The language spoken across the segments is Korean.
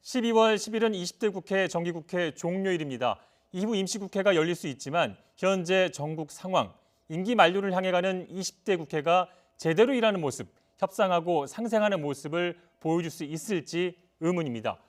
12월 10일은 20대 국회 정기국회 종료일입니다. 이후 임시국회가 열릴 수 있지만 현재 전국 상황, 임기 만료를 향해 가는 20대 국회가 제대로 일하는 모습, 협상하고 상생하는 모습을 보여줄 수 있을지 의문입니다.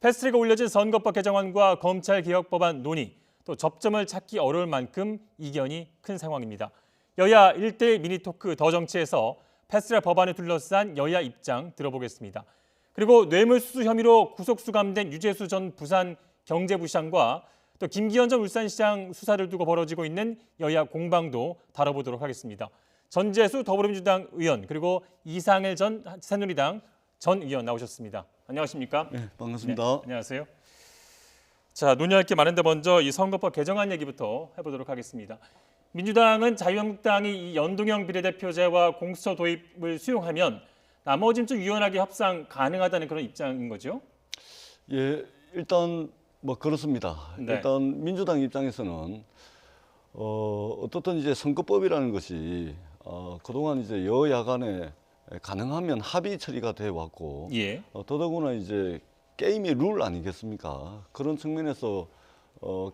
패스트트랙에 올려진 선거법 개정안과 검찰개혁법안 논의, 또 접점을 찾기 어려울 만큼 이견이 큰 상황입니다. 여야 1대1 미니토크 더 정치에서 패스트트랙 법안을 둘러싼 여야 입장 들어보겠습니다. 그리고 뇌물수수 혐의로 구속 수감된 유재수 전 부산 경제부시장과 또 김기현 전 울산시장 수사를 두고 벌어지고 있는 여야 공방도 다뤄보도록 하겠습니다. 전재수 더불어민주당 의원 그리고 이상일 전 새누리당 전 의원 나오셨습니다. 안녕하십니까? 네, 반갑습니다. 네, 안녕하세요. 자, 논의할 게 많은데 먼저 이 선거법 개정안 얘기부터 해보도록 하겠습니다. 민주당은 자유한국당이 이 연동형 비례대표제와 공수처 도입을 수용하면 나머지는 좀 유연하게 협상 가능하다는 그런 입장인 거죠? 예, 일단 뭐 그렇습니다. 네. 일단 민주당 입장에서는 어떻든 이제 선거법이라는 것이 그동안 이제 여야 간에 가능하면 합의 처리가 돼 왔고 예. 더더구나 이제 게임의 룰 아니겠습니까? 그런 측면에서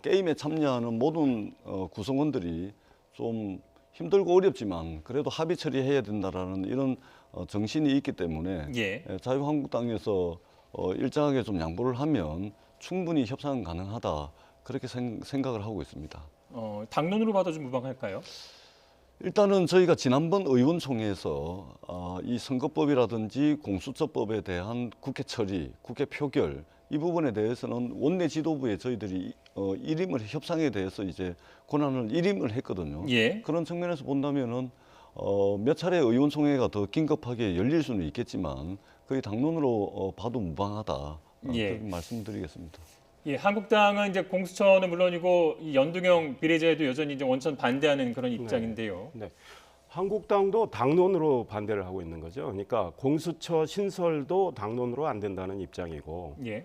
게임에 참여하는 모든 구성원들이 좀 힘들고 어렵지만 그래도 합의 처리해야 된다라는 이런 정신이 있기 때문에 예. 자유한국당에서 일정하게 좀 양보를 하면 충분히 협상 가능하다 그렇게 생각을 하고 있습니다. 당론으로 봐도 좀 무방할까요? 일단은 저희가 지난번 의원총회에서 이 선거법이라든지 공수처법에 대한 국회 처리, 국회 표결 이 부분에 대해서는 원내 지도부에 저희들이 일임을 협상에 대해서 이제 권한을 일임을 했거든요. 예. 그런 측면에서 본다면은 몇 차례 의원총회가 더 긴급하게 열릴 수는 있겠지만 거의 당론으로 봐도 무방하다. 예. 그렇게 말씀드리겠습니다. 예, 한국당은 이제 공수처는 물론이고 이 연동형 비례제도 여전히 이제 원천 반대하는 그런 입장인데요. 네. 한국당도 당론으로 반대를 하고 있는 거죠. 그러니까 공수처 신설도 당론으로 안 된다는 입장이고, 예.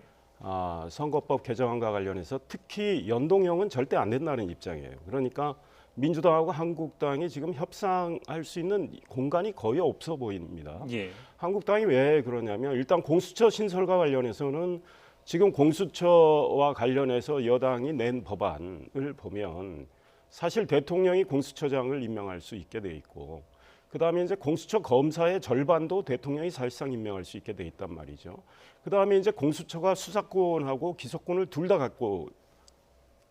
선거법 개정안과 관련해서 특히 연동형은 절대 안 된다는 입장이에요. 그러니까 민주당하고 한국당이 지금 협상할 수 있는 공간이 거의 없어 보입니다. 예. 한국당이 왜 그러냐면 일단 공수처 신설과 관련해서는 지금 공수처와 관련해서 여당이 낸 법안을 보면 사실 대통령이 공수처장을 임명할 수 있게 돼 있고 그다음에 이제 공수처 검사의 절반도 대통령이 사실상 임명할 수 있게 돼 있단 말이죠. 그다음에 이제 공수처가 수사권하고 기소권을 둘 다 갖고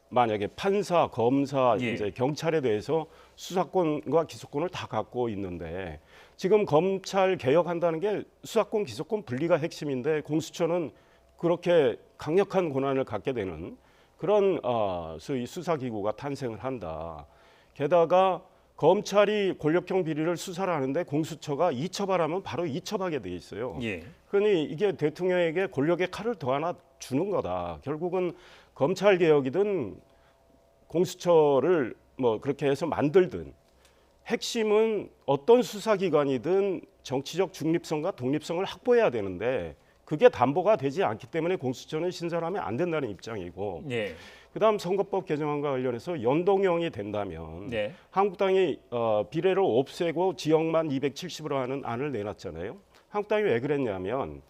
만약에 판사, 검사, 예. 이제 경찰에 대해서 수사권과 기소권을 다 갖고 있는데 지금 검찰 개혁한다는 게 수사권, 기소권 분리가 핵심인데 공수처는 그렇게 강력한 권한을 갖게 되는 그런 소위 수사기구가 탄생을 한다. 게다가 검찰이 권력형 비리를 수사를 하는데 공수처가 이처발하면 바로 이처하게 돼 있어요. 예. 그러니 이게 대통령에게 권력의 칼을 더 하나 주는 거다. 결국은 검찰 개혁이든 공수처를 뭐 그렇게 해서 만들든 핵심은 어떤 수사기관이든 정치적 중립성과 독립성을 확보해야 되는데 그게 담보가 되지 않기 때문에 공수처는 신설하면 안 된다는 입장이고 예. 그다음 선거법 개정안과 관련해서 연동형이 된다면 네. 한국당이 비례를 없애고 지역만 270으로 하는 안을 내놨잖아요. 한국당이 왜 그랬냐면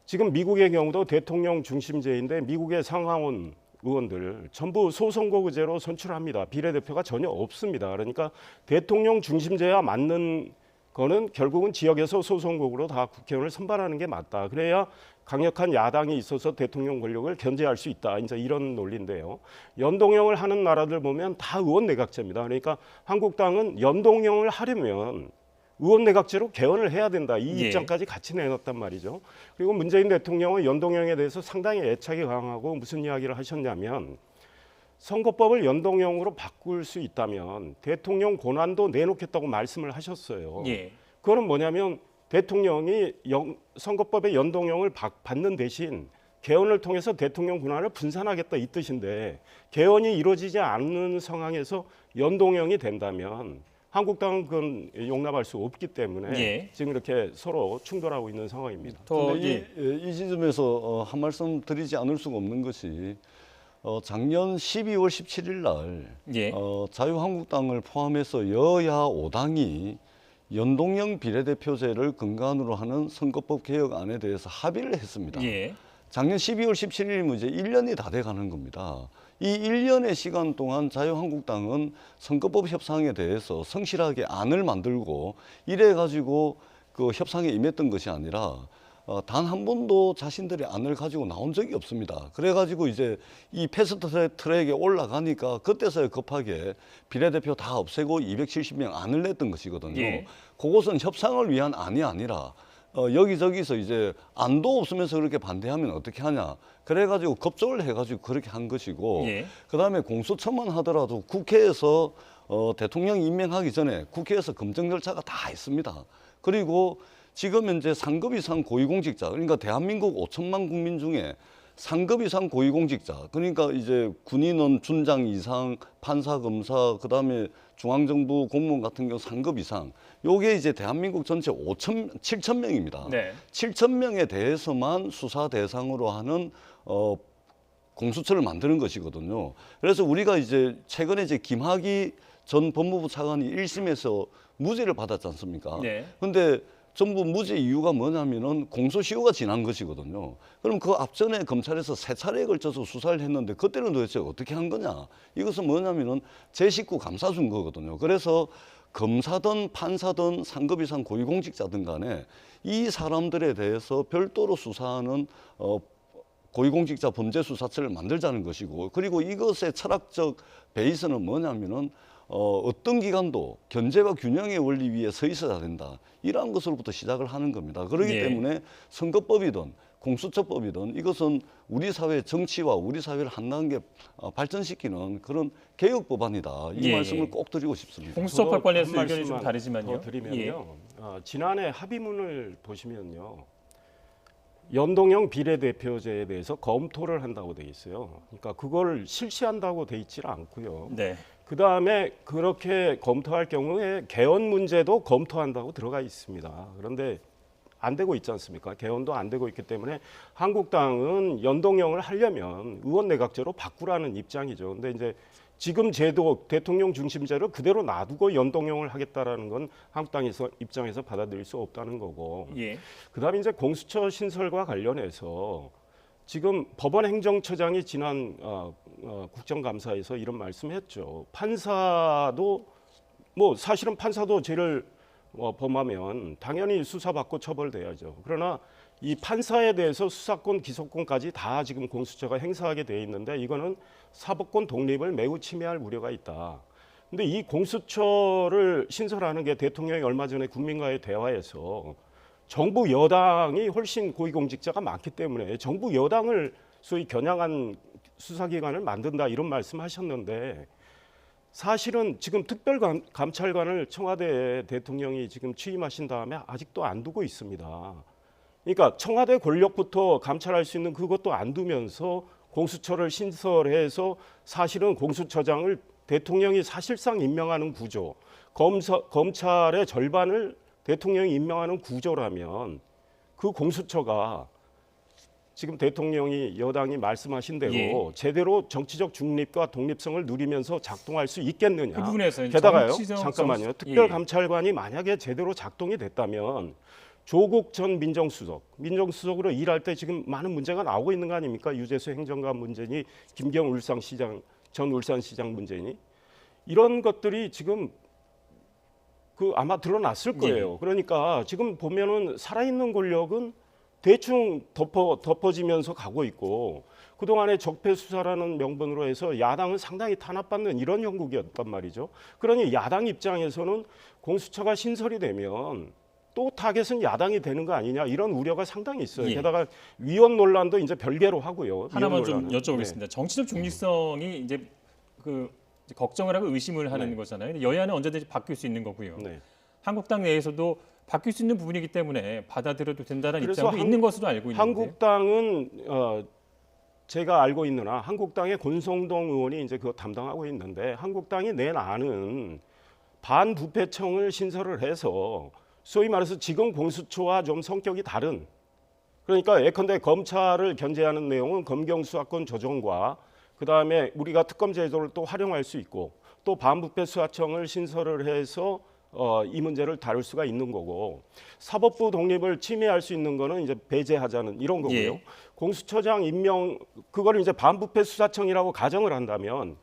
지금 미국의 경우도 대통령 중심제인데 미국의 상하원 의원들 전부 소선거구제로 선출합니다. 비례대표가 전혀 없습니다. 그러니까 대통령 중심제야 맞는 거는 결국은 지역에서 소선거구로 다 국회의원을 선발하는 게 맞다. 그래야 강력한 야당이 있어서 대통령 권력을 견제할 수 있다. 이제 이런 논리인데요. 연동형을 하는 나라들 보면 다 의원 내각제입니다. 그러니까 한국당은 연동형을 하려면 의원 내각제로 개헌을 해야 된다. 이 예. 입장까지 같이 내놨단 말이죠. 그리고 문재인 대통령은 연동형에 대해서 상당히 애착이 강하고 무슨 이야기를 하셨냐면 선거법을 연동형으로 바꿀 수 있다면 대통령 권한도 내놓겠다고 말씀을 하셨어요. 예. 그거는 뭐냐면 대통령이 선거법의 연동형을 받는 대신 개헌을 통해서 대통령 권한을 분산하겠다 이 뜻인데 개헌이 이루어지지 않는 상황에서 연동형이 된다면 한국당은 그건 용납할 수 없기 때문에 예. 지금 이렇게 서로 충돌하고 있는 상황입니다. 근데 이 지점에서 한 말씀 드리지 않을 수가 없는 것이 작년 12월 17일 날 예. 자유한국당을 포함해서 여야 5당이 연동형 비례대표제를 근간으로 하는 선거법 개혁안에 대해서 합의를 했습니다. 예. 작년 12월 17일이면 이제 1년이 다 돼 가는 겁니다. 이 1년의 시간 동안 자유한국당은 선거법 협상에 대해서 성실하게 안을 만들고 이래 가지고 그 협상에 임했던 것이 아니라 단 한 번도 자신들의 안을 가지고 나온 적이 없습니다. 그래가지고 이제 이 패스트 트랙에 올라가니까 그때서야 급하게 비례대표 다 없애고 270명 안을 냈던 것이거든요. 예. 그것은 협상을 위한 안이 아니라 여기저기서 이제 안도 없으면서 그렇게 반대하면 어떻게 하냐. 그래가지고 급조를 해가지고 그렇게 한 것이고 예. 그다음에 공수처만 하더라도 국회에서 대통령 임명하기 전에 국회에서 검증 절차가 다 있습니다. 그리고 지금 현재 상급 이상 고위공직자, 그러니까 대한민국 5천만 국민 중에 상급 이상 고위공직자, 그러니까 이제 군인은 준장 이상, 판사, 검사, 그다음에 중앙정부 공무원 같은 경우 상급 이상, 요게 이제 대한민국 전체 7천 명입니다. 네. 7천 명에 대해서만 수사 대상으로 하는 공수처를 만드는 것이거든요. 그래서 우리가 이제 최근에 이제 김학의 전 법무부 차관이 1심에서 무죄를 받았지 않습니까? 네. 근데 전부 무죄 이유가 뭐냐면은 공소시효가 지난 것이거든요. 그럼 그 앞전에 검찰에서 3차례에 걸쳐서 수사를 했는데 그때는 도대체 어떻게 한 거냐? 이것은 뭐냐면은 제 식구 감싸준 거거든요. 그래서 검사든 판사든 상급 이상 고위공직자든 간에 이 사람들에 대해서 별도로 수사하는 고위공직자 범죄수사처를 만들자는 것이고, 그리고 이것의 철학적 베이스는 뭐냐면은 어떤 기관도 견제와 균형의 원리 위에 서 있어야 된다. 이러한 것으로부터 시작을 하는 겁니다. 그렇기 예. 때문에 선거법이든 공수처법이든 이것은 우리 사회 정치와 우리 사회를 한 단계 발전시키는 그런 개혁 법안이다. 이 예. 말씀을 꼭 드리고 싶습니다. 공수처법 관련해서 한 의견이 좀 말씀만 다르지만요. 더 드리면요. 예. 지난해 합의문을 보시면요. 연동형 비례대표제에 대해서 검토를 한다고 돼 있어요. 그러니까 그걸 실시한다고 돼 있지는 않고요. 네. 그 다음에 그렇게 검토할 경우에 개헌 문제도 검토한다고 들어가 있습니다. 그런데 안 되고 있지 않습니까? 개헌도 안 되고 있기 때문에 한국당은 연동형을 하려면 의원 내각제로 바꾸라는 입장이죠. 근데 이제 지금 제도 대통령 중심제를 그대로 놔두고 연동형을 하겠다라는 건 한국당 입장에서 받아들일 수 없다는 거고. 예. 그다음에 이제 공수처 신설과 관련해서 지금 법원 행정처장이 지난 국정감사에서 이런 말씀했죠. 판사도 뭐 사실은 판사도 죄를 범하면 당연히 수사받고 처벌돼야죠. 그러나 이 판사에 대해서 수사권, 기소권까지 다 지금 공수처가 행사하게 돼 있는데 이거는 사법권 독립을 매우 침해할 우려가 있다. 근데 이 공수처를 신설하는 게 대통령이 얼마 전에 국민과의 대화에서 정부 여당이 훨씬 고위공직자가 많기 때문에 정부 여당을 소위 겨냥한 수사기관을 만든다 이런 말씀하셨는데 사실은 지금 특별감찰관을 청와대 대통령이 지금 취임하신 다음에 아직도 안 두고 있습니다. 그러니까 청와대 권력부터 감찰할 수 있는 그것도 안 두면서 공수처를 신설해서 사실은 공수처장을 대통령이 사실상 임명하는 구조, 검찰의 절반을 대통령이 임명하는 구조라면 그 공수처가 지금 대통령이 여당이 말씀하신 대로 예. 제대로 정치적 중립과 독립성을 누리면서 작동할 수 있겠느냐. 그 부분에서 게다가요. 정치적 잠깐만요. 예. 특별감찰관이 만약에 제대로 작동이 됐다면 조국 전 민정수석으로 일할 때 지금 많은 문제가 나오고 있는 거 아닙니까? 유재수 행정관 문제니 김경 전 울산시장 문제니 이런 것들이 지금 아마 드러났을 거예요. 예. 그러니까 지금 보면은 살아있는 권력은 대충 덮어지면서 가고 있고 그동안에 적폐 수사라는 명분으로 해서 야당은 상당히 탄압받는 이런 형국이었단 말이죠. 그러니 야당 입장에서는 공수처가 신설이 되면 또 타겟은 야당이 되는 거 아니냐 이런 우려가 상당히 있어요. 예. 게다가 위원 논란도 이제 별개로 하고요. 하나만 위원 좀 논란은. 여쭤보겠습니다. 네. 정치적 중립성이 이제 이제 걱정을 하고 의심을 하는 네. 거잖아요. 근데 여야는 언제든지 바뀔 수 있는 거고요. 네. 한국당 내에서도 바뀔 수 있는 부분이기 때문에 받아들여도 된다는 그래서 입장도 있는 것으로 알고 있는데. 한국당은 제가 알고 있는 한 한국당의 권성동 의원이 이제 그거 담당하고 있는데 한국당이 낸 안은 반부패청을 신설을 해서 소위 말해서 지금 공수처와 좀 성격이 다른 그러니까 예컨대 검찰을 견제하는 내용은 검경 수사권 조정과 그다음에 우리가 특검 제도를 또 활용할 수 있고 또 반부패 수사청을 신설을 해서 이 문제를 다룰 수가 있는 거고 사법부 독립을 침해할 수 있는 거는 이제 배제하자는 이런 거고요. 예. 공수처장 임명 그거를 이제 반부패 수사청이라고 가정을 한다면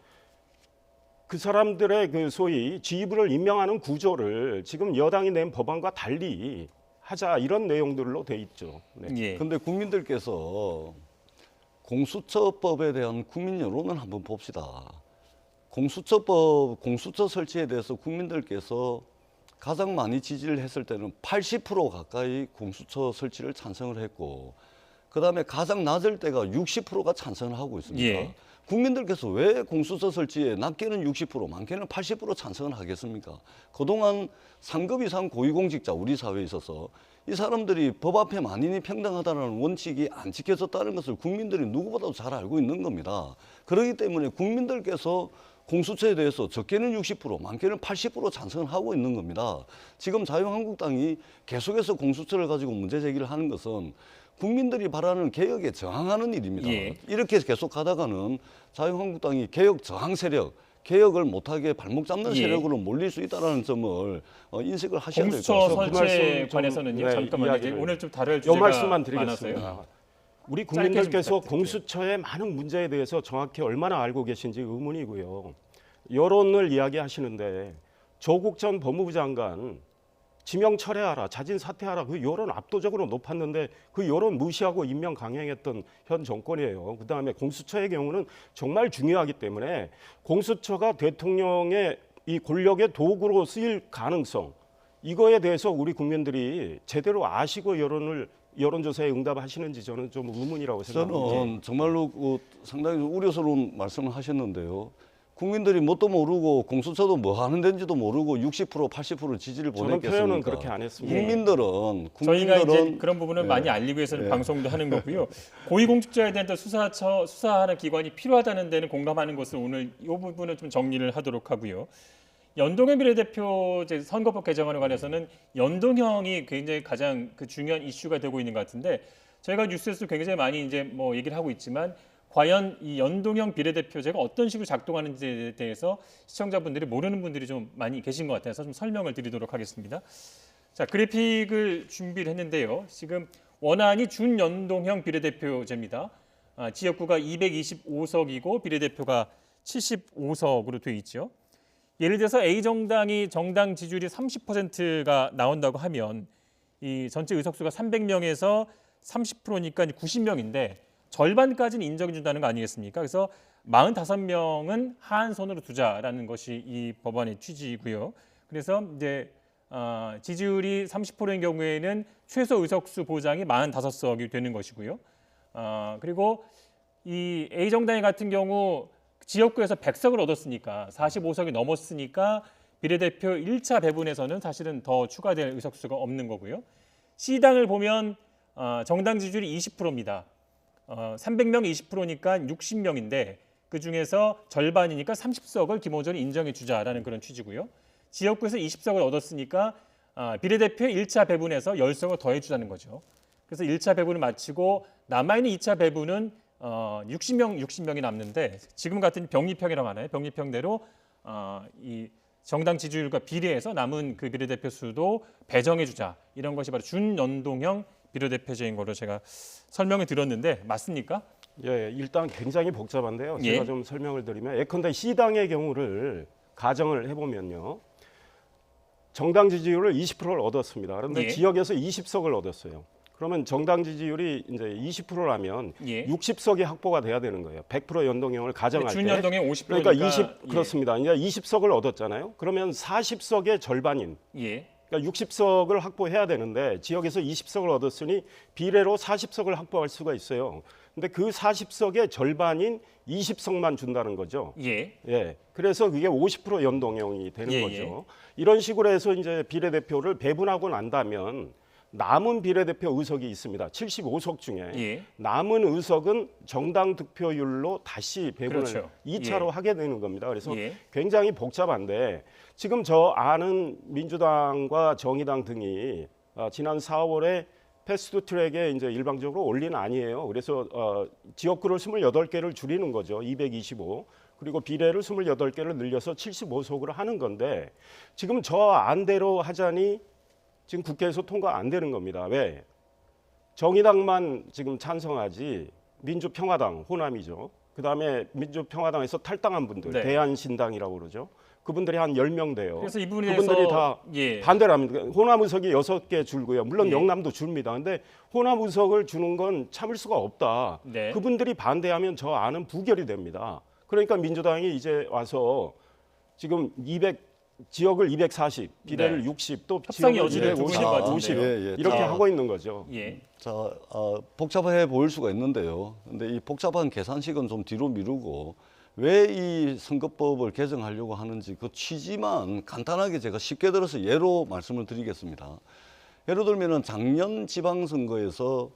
그 사람들의 그 소위 지휘부를 임명하는 구조를 지금 여당이 낸 법안과 달리 하자 이런 내용들로 돼 있죠. 네. 예. 근데 국민들께서 공수처법에 대한 국민 여론을 한번 봅시다. 공수처 설치에 대해서 국민들께서 가장 많이 지지를 했을 때는 80% 가까이 공수처 설치를 찬성을 했고, 그 다음에 가장 낮을 때가 60%가 찬성을 하고 있습니다. 예. 국민들께서 왜 공수처 설치에 낮게는 60%, 많게는 80% 찬성을 하겠습니까? 그동안 상급 이상 고위공직자 우리 사회에 있어서 이 사람들이 법 앞에 만인이 평등하다는 원칙이 안 지켜졌다는 것을 국민들이 누구보다도 잘 알고 있는 겁니다. 그렇기 때문에 국민들께서 공수처에 대해서 적게는 60%, 많게는 80% 찬성을 하고 있는 겁니다. 지금 자유한국당이 계속해서 공수처를 가지고 문제 제기를 하는 것은 국민들이 바라는 개혁에 저항하는 일입니다. 예. 이렇게 계속 가다가는 자유한국당이 개혁 저항 세력, 개혁을 못하게 발목 잡는 예. 세력으로 몰릴 수 있다는 점을 인식을 하셔야 될 것 공수처 같습니다. 그 설치에 말씀 좀, 관해서는요. 네, 잠깐만요. 이야기를. 오늘 좀 다룰 요 주제가 말씀만 많아서요. 드리겠습니다. 우리 짧게 좀 국민들께서 부탁드릴게요. 공수처의 많은 문제에 대해서 정확히 얼마나 알고 계신지 의문이고요. 여론을 이야기하시는데 조국 전 법무부 장관 지명 철회하라, 자진 사퇴하라 그 여론 압도적으로 높았는데 그 여론 무시하고 임명 강행했던 현 정권이에요. 그다음에 공수처의 경우는 정말 중요하기 때문에 공수처가 대통령의 이 권력의 도구로 쓰일 가능성 이거에 대해서 우리 국민들이 제대로 아시고 여론조사에 응답하시는지 저는 좀 의문이라고 생각합니다. 저는 정말로 상당히 우려스러운 말씀을 하셨는데요. 국민들이 뭣도 모르고 공수처도 뭐 하는 데인지도 모르고 60% 80% 지지를 저는 보냈겠습니까? 표현은 그렇게 안 했습니다. 저희가 이제 그런 부분을 네. 많이 알리기 위해서는 네. 방송도 하는 거고요. 고위공직자에 대한 또 수사하는 기관이 필요하다는 데는 공감하는 것을 오늘 이 부분을 좀 정리를 하도록 하고요. 연동형 비례대표 이제 선거법 개정안에 관해서는 연동형이 굉장히 가장 그 중요한 이슈가 되고 있는 것 같은데 저희가 뉴스에서 굉장히 많이 이제 뭐 얘기를 하고 있지만 과연 이 연동형 비례대표제가 어떤 식으로 작동하는지에 대해서 시청자분들이 모르는 분들이 좀 많이 계신 것 같아서 좀 설명을 드리도록 하겠습니다. 자, 그래픽을 준비를 했는데요. 지금 원안이 준연동형 비례대표제입니다. 지역구가 225석이고 비례대표가 75석으로 되어 있죠. 예를 들어서 A정당이 정당 지지율이 30%가 나온다고 하면 이 전체 의석수가 300명에서 30%니까 90명인데 절반까지는 인정해 준다는 거 아니겠습니까? 그래서 45명은 하한선으로 두자라는 것이 이 법안의 취지이고요. 그래서 이제 지지율이 30%인 경우에는 최소 의석수 보장이 45석이 되는 것이고요. 그리고 이 A정당 같은 경우 지역구에서 100석을 얻었으니까 45석이 넘었으니까 비례대표 1차 배분에서는 사실은 더 추가될 의석수가 없는 거고요. C당을 보면 정당 지지율이 20%입니다. 300명 20%니까 60명인데 그중에서 절반이니까 30석을 기본적으로 인정해 주자라는 그런 취지고요. 지역구에서 20석을 얻었으니까 비례대표 1차 배분에서 10석을 더해 주자는 거죠. 그래서 1차 배분을 마치고 남아있는 2차 배분은 60명이 남는데 지금 같은 병립형이라고 하나요? 병립형대로 이 정당 지지율과 비례해서 남은 그 비례대표 수도 배정해 주자. 이런 것이 바로 준연동형 비례대표제인 거로 제가 설명을 드렸는데 맞습니까? 예, 일단 굉장히 복잡한데요. 예. 제가 좀 설명을 드리면 예컨대 C당의 경우를 가정을 해보면요. 정당 지지율을 20%를 얻었습니다. 그런데 예. 지역에서 20석을 얻었어요. 그러면 정당 지지율이 이제 20%라면 예. 60석이 확보가 돼야 되는 거예요. 100% 연동형을 가정할 때. 준연동형 50%니까 그러니까 20 그렇습니다. 이제 20석을 얻었잖아요. 그러면 40석의 절반인 예. 그러니까 60석을 확보해야 되는데 지역에서 20석을 얻었으니 비례로 40석을 확보할 수가 있어요. 근데 그 40석의 절반인 20석만 준다는 거죠. 예. 예. 그래서 그게 50% 연동형이 되는 예, 거죠. 이런 식으로 해서 이제 비례대표를 배분하고 난다면 남은 비례대표 의석이 있습니다. 75석 중에 예. 남은 의석은 정당 득표율로 다시 배분을 그렇죠. 2차로 예. 하게 되는 겁니다. 그래서 예. 굉장히 복잡한데 지금 저 아는 민주당과 정의당 등이 지난 4월에 패스트트랙에 이제 일방적으로 올리는 아니에요. 그래서 지역구를 28개를 줄이는 거죠. 225. 그리고 비례를 28개를 늘려서 75석으로 하는 건데 지금 저 안대로 하자니 지금 국회에서 통과 안 되는 겁니다. 왜? 정의당만 지금 찬성하지 민주평화당, 호남이죠. 그다음에 민주평화당에서 탈당한 분들, 네. 대한신당이라고 그러죠. 그분들이 한 10명 돼요. 그래서 이 부분에 그분들이 대해서 다 반대를 합니다. 호남 의석이 6개 줄고요. 물론 예. 영남도 줍니다. 근데 호남 의석을 주는 건 참을 수가 없다. 네. 그분들이 반대하면 저 안은 부결이 됩니다. 그러니까 민주당이 이제 와서 지금 지역을 240, 비례를 네. 60, 또 협상의 지역을 여지를 두고 있는 것 같은데요. 50 예. 이렇게 자, 하고 있는 거죠. 예. 자, 복잡해 보일 수가 있는데요. 근데 이 복잡한 계산식은 좀 뒤로 미루고 왜 이 선거법을 개정하려고 하는지 그 취지만 간단하게 제가 쉽게 들어서 예로 말씀을 드리겠습니다. 예를 들면은 작년 지방선거에서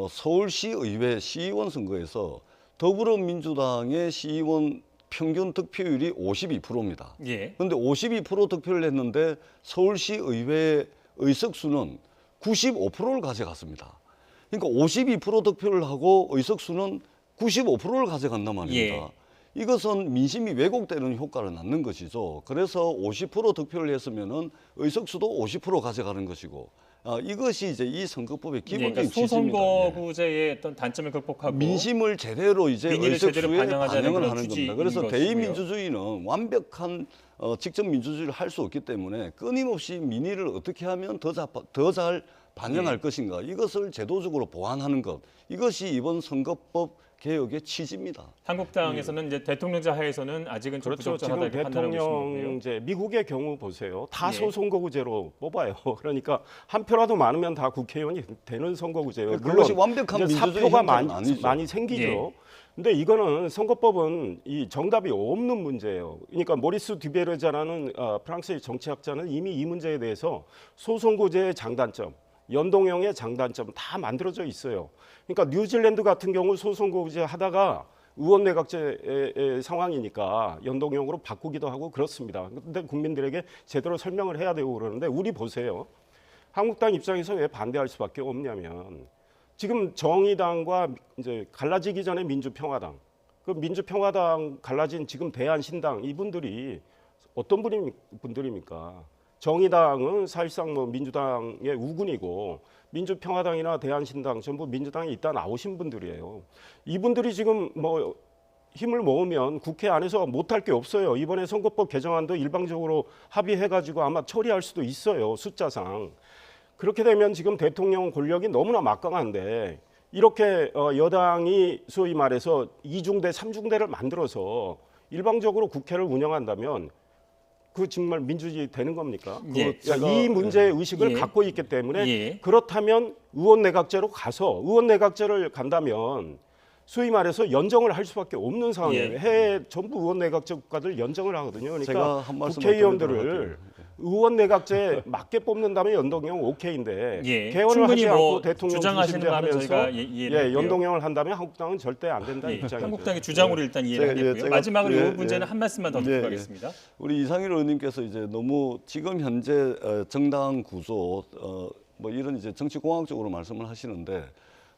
서울시 의회 시의원 선거에서 더불어민주당의 시의원 평균 득표율이 52%입니다. 예. 그런데 52% 득표를 했는데 서울시 의회 의석수는 95%를 가져갔습니다. 그러니까 52% 득표를 하고 의석수는 95%를 가져간단 말입니다. 예. 이것은 민심이 왜곡되는 효과를 낳는 것이죠. 그래서 50% 득표를 했으면은 의석수도 50% 가져가는 것이고, 이것이 이제 이 선거법의 기본적인 그러니까 취지입니다. 예. 소선거구제의 어떤 단점을 극복하고 민심을 제대로 이제 민의를 제대로 의석수에 반영하자는 반영을 그런 하는 취지인 겁니다. 그래서 것이고요. 대의민주주의는 완벽한 직접 민주주의를 할 수 없기 때문에 끊임없이 민의를 어떻게 하면 더 잘 반영할 예. 것인가, 이것을 제도적으로 보완하는 것, 이것이 이번 선거법 개혁의 취지입니다. 한국당에서는 이제 대통령제 하에서는 아직은 좀 그렇죠. 부적절하다 지금 이렇게 판단하고 계신 거고요. 대통령제 미국의 경우 보세요. 다 예. 소선거구제로 뽑아요. 그러니까 한 표라도 많으면 다 국회의원이 되는 선거구제예요. 그것이 완벽한 이제 민주주의 사표가 형태는 아니죠. 많이 생기죠. 예. 근데 이거는 선거법은 이 정답이 없는 문제예요. 그러니까 모리스 듀베르자라는 프랑스의 정치학자는 이미 이 문제에 대해서 소선거구제의 장단점, 연동형의 장단점 다 만들어져 있어요. 그러니까 뉴질랜드 같은 경우 소선거구제 하다가 의원내각제 상황이니까 연동형으로 바꾸기도 하고 그렇습니다. 근데 국민들에게 제대로 설명을 해야 되고 그러는데 우리 보세요. 한국당 입장에서 왜 반대할 수밖에 없냐면 지금 정의당과 이제 갈라지기 전에 민주평화당, 그 민주평화당 갈라진 지금 대한신당 이분들이 어떤 분들입니까? 정의당은 사실상 뭐 민주당의 우군이고 민주평화당이나 대한신당 전부 민주당에 있다 나오신 분들이에요. 이분들이 지금 뭐 힘을 모으면 국회 안에서 못할 게 없어요. 이번에 선거법 개정안도 일방적으로 합의해가지고 아마 처리할 수도 있어요. 숫자상. 그렇게 되면 지금 대통령 권력이 너무나 막강한데 이렇게 여당이 소위 말해서 2중대, 3중대를 만들어서 일방적으로 국회를 운영한다면 그 정말 민주주의 되는 겁니까? 예. 이 문제의 의식을 예. 갖고 있기 때문에 예. 그렇다면 의원내각제로 가서 의원내각제를 간다면 소위 말해서 연정을 할 수밖에 없는 상황이에요. 예. 해외 전부 의원내각제 국가들 연정을 하거든요. 제가 그러니까 한 말씀 국회의원들을 의원내각제 맞게 뽑는다면 연동형 오케이인데 예. 개헌을 충분히 하지 뭐 않고 대통령 주장하시는 중심제 말은 하면서 저희가 이해를 연동형을 한다면 한국당은 절대 안 된다 예. 입장이죠. 한국당의 주장으로 일단 이해를 제가- 하겠고요. 제가- 마지막으로 예, 이 문제는 한 말씀만 더 듣고 예, 가겠습니다. 우리 이상일 의원님께서 이제 너무 지금 현재 정당 구조 뭐 이런 이제 정치공학적으로 말씀을 하시는데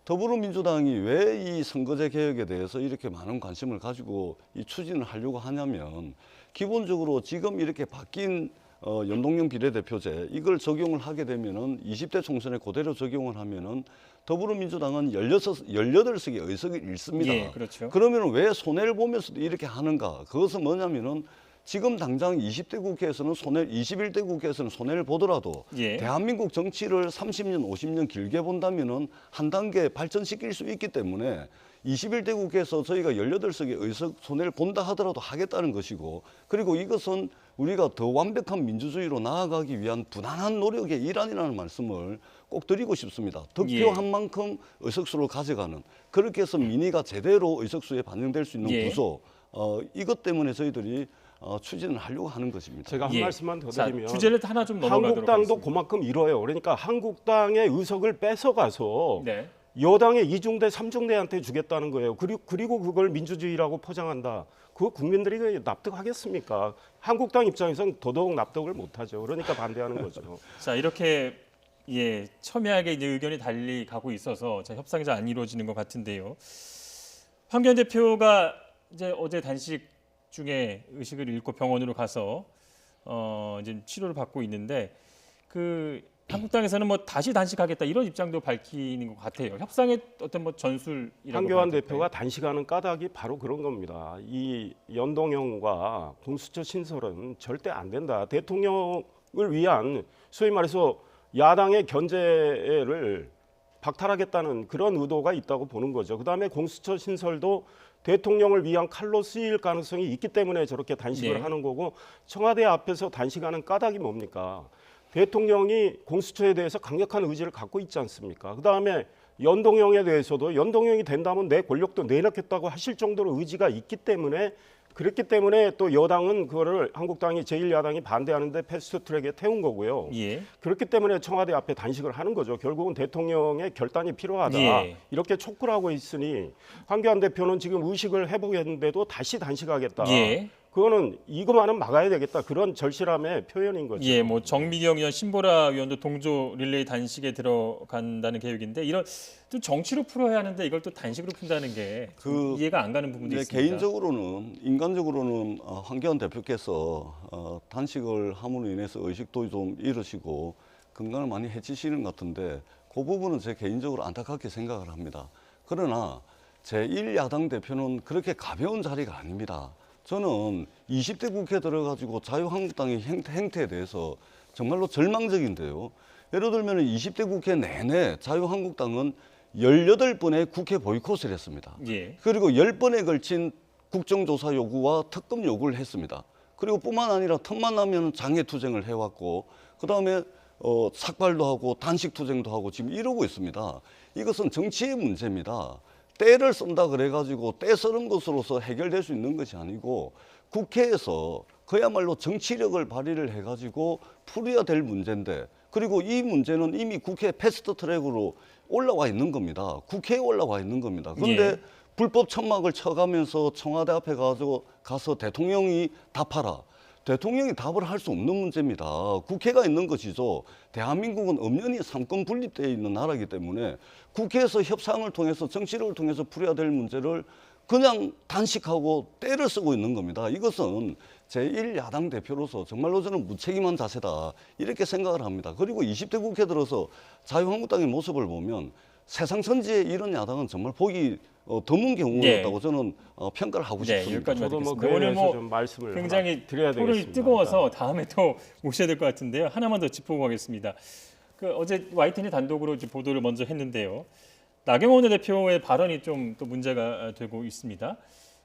더불어민주당이 왜 이 선거제 개혁에 대해서 이렇게 많은 관심을 가지고 이 추진을 하려고 하냐면 기본적으로 지금 이렇게 바뀐 연동형 비례대표제 이걸 적용을 하게 되면은 20대 총선에 그대로 적용을 하면은 더불어민주당은 18석의 의석을 잃습니다. 예, 그렇죠. 그러면 왜 손해를 보면서도 이렇게 하는가? 그것은 뭐냐면은 지금 당장 20대 국회에서는 21대 국회에서는 손해를 보더라도 예. 대한민국 정치를 30년, 50년 길게 본다면은 한 단계 발전시킬 수 있기 때문에 21대 국회에서 저희가 18석의 의석 손해를 본다 하더라도 하겠다는 것이고, 그리고 이것은 우리가 더 완벽한 민주주의로 나아가기 위한 부단한 노력의 일환이라는 말씀을 꼭 드리고 싶습니다. 득표한 만큼 의석수를 가져가는, 그렇게 해서 민의가 제대로 의석수에 반영될 수 있는 예. 구조, 이것 때문에 저희들이 추진을 하려고 하는 것입니다. 제가 한 예. 말씀만 더 자, 드리면 주제를 하나 좀 넘어가도록 한국당도 하겠습니다. 그만큼 잃어요. 그러니까 한국당의 의석을 뺏어가서 네. 여당의 2중대, 3중대한테 주겠다는 거예요. 그리고 그걸 민주주의라고 포장한다. 그거 국민들이 납득하겠습니까? 한국당 입장에서는 더더욱 납득을 못하죠. 그러니까 반대하는 거죠. 자, 이렇게 예, 첨예하게 이제 의견이 달리 가고 있어서 자, 협상이 잘 안 이루어지는 것 같은데요. 황교안 대표가 이제 어제 단식 중에 의식을 잃고 병원으로 가서 이제 치료를 받고 있는데 그 한국당에서는 뭐 다시 단식하겠다 이런 입장도 밝히는 것 같아요. 협상의 어떤 뭐 전술이라고 황교안 봐야 될까요? 대표가 단식하는 까닭이 바로 그런 겁니다. 이 연동형과 공수처 신설은 절대 안 된다. 대통령을 위한 소위 말해서 야당의 견제를 박탈하겠다는 그런 의도가 있다고 보는 거죠. 그다음에 공수처 신설도 대통령을 위한 칼로 쓰일 가능성이 있기 때문에 저렇게 단식을 네. 하는 거고 청와대 앞에서 단식하는 까닭이 뭡니까? 대통령이 공수처에 대해서 강력한 의지를 갖고 있지 않습니까? 그다음에 연동형에 대해서도 연동형이 된다면 내 권력도 내놓겠다고 하실 정도로 의지가 있기 때문에 그랬기 때문에 또 여당은 그거를 한국당이 제1야당이 반대하는데 패스트트랙에 태운 거고요. 예. 그렇기 때문에 청와대 앞에 단식을 하는 거죠. 결국은 대통령의 결단이 필요하다. 예. 이렇게 촉구를 하고 있으니 황교안 대표는 지금 의식을 회복했는데도 다시 단식하겠다. 예. 그거는 이거만은 막아야 되겠다. 그런 절실함의 표현인 거죠. 예, 뭐 정미경 의원, 신보라 의원도 동조 릴레이 단식에 들어간다는 계획인데 이런 좀 정치로 풀어야 하는데 이걸 또 단식으로 푼다는 게 그 이해가 안 가는 부분도 네, 있습니다. 개인적으로는 인간적으로는 황교안 대표께서 단식을 함으로 인해서 의식도 좀 잃으시고 건강을 많이 해치시는 것 같은데 그 부분은 제 개인적으로 안타깝게 생각을 합니다. 그러나 제1야당 대표는 그렇게 가벼운 자리가 아닙니다. 저는 20대 국회 들어가지고 자유한국당의 행태에 대해서 정말로 절망적인데요. 예를 들면 20대 국회 내내 자유한국당은 18번의 국회 보이콧을 했습니다. 예. 그리고 10번에 걸친 국정조사 요구와 특검 요구를 했습니다. 그리고 뿐만 아니라 틈만 나면 장애투쟁을 해왔고 그다음에 삭발도 하고 단식투쟁도 하고 지금 이러고 있습니다. 이것은 정치의 문제입니다. 때를 쓴다 그래가지고 때 쓰는 것으로서 해결될 수 있는 것이 아니고 국회에서 그야말로 정치력을 발휘를 해가지고 풀어야 될 문제인데 그리고 이 문제는 이미 국회 패스트트랙으로 올라와 있는 겁니다. 국회에 올라와 있는 겁니다. 그런데 예. 불법 천막을 쳐가면서 청와대 앞에 가서 대통령이 답하라. 대통령이 답을 할 수 없는 문제입니다. 국회가 있는 것이죠. 대한민국은 엄연히 삼권 분립되어 있는 나라이기 때문에 국회에서 협상을 통해서 정치력을 통해서 풀어야 될 문제를 그냥 단식하고 때를 쓰고 있는 겁니다. 이것은 제1야당 대표로서 정말로 저는 무책임한 자세다 이렇게 생각을 합니다. 그리고 20대 국회 들어서 자유한국당의 모습을 보면 세상 선지에 이런 야당은 정말 보기 드문 경우였다고 저는 평가를 하고 네, 싶습니다. 여기까지 저도 뭐 듣겠습니다. 그에 오늘 대해서 뭐 좀 말씀을 굉장히 드려야 토론이 되겠습니다. 뜨거워서 다음에 또 모셔야 될 것 같은데요. 하나만 더 짚어보고 가겠습니다. 그 어제 YTN이 단독으로 이제 보도를 먼저 했는데요. 나경원 대표의 발언이 좀 또 문제가 되고 있습니다.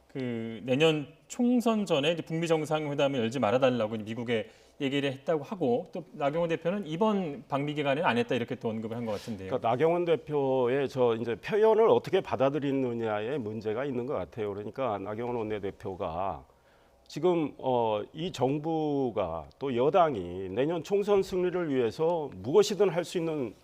그 내년 총선 전에 이제 북미 정상회담을 열지 말아달라고 미국에 얘기를 했다고 하고 또 나경원 대표는 이번 방미 기간에는 안 했다 이렇게 또 언급을 한 것 같은데요. 그러니까 나경원 대표의 저 이제 표현을 어떻게 받아들이느냐에 문제가 있는 것 같아요. 그러니까 나경원 원내대표가 지금 이 정부가 또 여당이 내년 총선 승리를 위해서 무엇이든 할 수 있는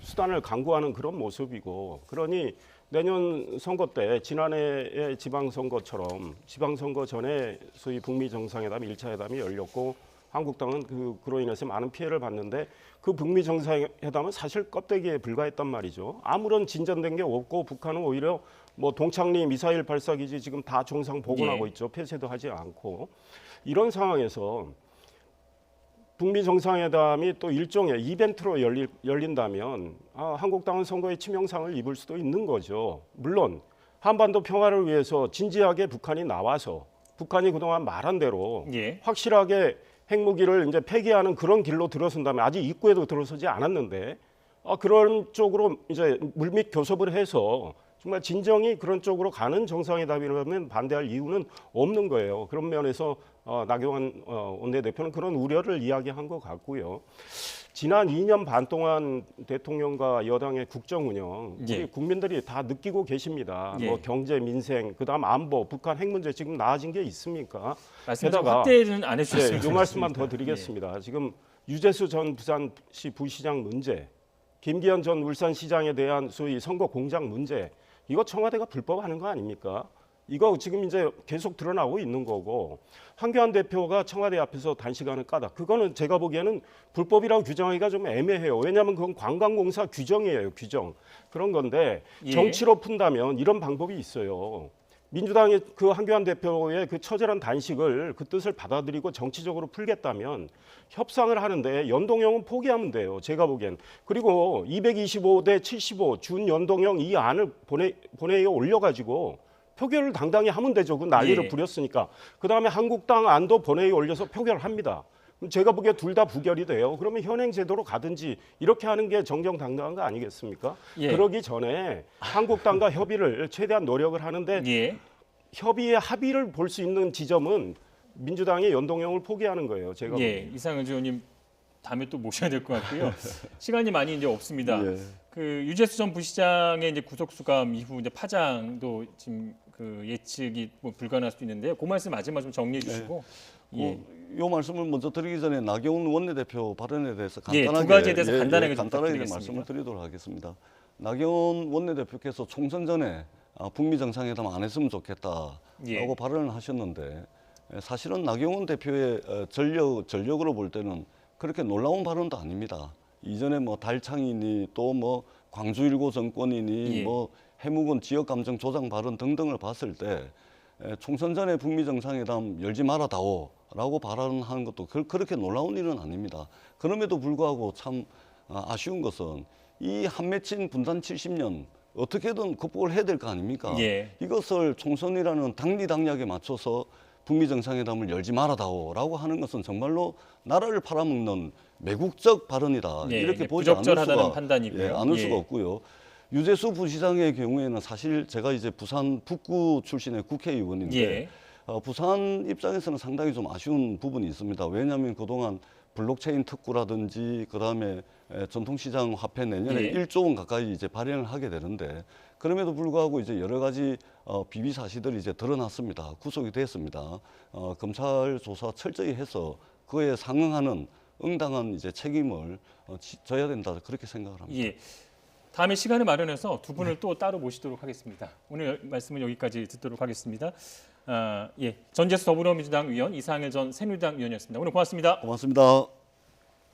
수단을 강구하는 그런 모습이고 그러니 내년 선거 때 지난해의 지방선거처럼 지방선거 전에 소위 북미 정상회담 1차 회담이 열렸고 한국당은 그로 인해서 많은 피해를 봤는데 그 북미 정상회담은 사실 껍데기에 불과했단 말이죠. 아무런 진전된 게 없고 북한은 오히려 뭐 동창리 미사일 발사기지 지금 다 정상 복원하고 있죠. 폐쇄도 하지 않고 이런 상황에서 북미 정상회담이 또 일종의 이벤트로 열린다면 한국당은 선거에 치명상을 입을 수도 있는 거죠. 물론 한반도 평화를 위해서 진지하게 북한이 나와서 북한이 그동안 말한 대로 확실하게 핵무기를 이제 폐기하는 그런 길로 들어선다면 아직 입구에도 들어서지 않았는데 그런 쪽으로 이제 물밑 교섭을 해서 정말 진정이 그런 쪽으로 가는 정상회담이라면 반대할 이유는 없는 거예요. 그런 면에서 나경원 원내대표는 그런 우려를 이야기한 것 같고요. 지난 2년 반 동안 대통령과 여당의 국정 운영 우리 국민들이 다 느끼고 계십니다. 뭐 경제, 민생, 그다음 안보, 북한 핵 문제 지금 나아진 게 있습니까? 게다가 확대는 안 해주셨으면 이 말씀만 더 드리겠습니다. 지금 유재수 전 부산시 부시장 문제, 김기현 전 울산시장에 대한 소위 선거 공작 문제 이거 청와대가 불법하는 거 아닙니까? 이거 지금 이제 계속 드러나고 있는 거고 황교안 대표가 청와대 앞에서 단식하는 까닭 그거는 제가 보기에는 불법이라고 규정하기가 좀 애매해요. 왜냐하면 그건 관광공사 규정이에요. 규정. 그런 건데 예. 정치로 푼다면 이런 방법이 있어요. 민주당의 그 황교안 대표의 그 처절한 단식을 그 뜻을 받아들이고 정치적으로 풀겠다면 협상을 하는데 연동형은 포기하면 돼요. 제가 보기엔. 그리고 225대 75 준연동형 이 안을 본회의에 올려가지고 표결을 당당히 하면 되죠. 그 난리를 예. 부렸으니까. 그다음에 한국당 안도 본회의에 올려서 표결합니다. 그럼 제가 보기에 둘 다 부결이 돼요. 그러면 현행 제도로 가든지 이렇게 하는 게 정정당당한 거 아니겠습니까? 예. 그러기 전에 한국당과 협의를 최대한 노력을 하는데 예. 협의의 합의를 볼 수 있는 지점은 민주당의 연동형을 포기하는 거예요. 제가 예. 보기엔. 이상은 의원님 다음에 또 모셔야 될 것 같고요. 시간이 많이 이제 없습니다. 예. 그 유재수 전 부시장의 이제 구속 수감 이후 이제 파장도 지금 그 예측이 뭐 불가능할 수도 있는데요. 그 말씀 마지막 좀 정리해 주시고. 예. 요 말씀을 먼저 드리기 전에 나경원 원내대표 발언에 대해서 예, 간단하게 두 가지에 대해서 간단하게 좀 간단하게 부탁드리겠습니다. 말씀을 드리도록 하겠습니다. 나경원 원내대표께서 총선 전에 북미 정상회담 안 했으면 좋겠다라고 예. 발언을 하셨는데 사실은 나경원 대표의 전력으로 볼 때는 그렇게 놀라운 발언도 아닙니다. 이전에 뭐 달창이니 또 뭐 광주 1고 정권이니 예. 뭐 해묵은 지역 감정 조장 발언 등등을 봤을 때 총선 전에 북미 정상회담 열지 말아다오라고 발언하는 것도 그렇게 놀라운 일은 아닙니다. 그럼에도 불구하고 참 아쉬운 것은 이 한맺힌 분단 70년 어떻게든 극복을 해야 될 거 아닙니까? 예. 이것을 총선이라는 당리당략에 맞춰서 북미 정상회담을 열지 말아다오라고 하는 것은 정말로 나라를 팔아먹는 매국적 발언이다. 예, 이렇게 네, 보지 않을 부적절하다는 수가 판단이고요. 않을 예. 수가 없고요. 유재수 부시장의 경우에는 사실 제가 이제 부산 북구 출신의 국회의원인데 예. 부산 입장에서는 상당히 좀 아쉬운 부분이 있습니다. 왜냐하면 그동안 블록체인 특구라든지 그다음에 전통시장 화폐 내년에 예. 1조 원 가까이 이제 발행을 하게 되는데 그럼에도 불구하고 이제 여러 가지 비비 사실들이 이제 드러났습니다. 구속이 됐습니다. 검찰 조사 철저히 해서 그에 상응하는 응당한 이제 책임을 져야 된다 그렇게 생각을 합니다. 예. 다음에 시간을 마련해서 두 분을 또 따로 모시도록 하겠습니다. 오늘 말씀은 여기까지 듣도록 하겠습니다. 예. 전재수 더불어민주당 의원, 이상일 전 새누리당 의원이었습니다. 오늘 고맙습니다. 고맙습니다.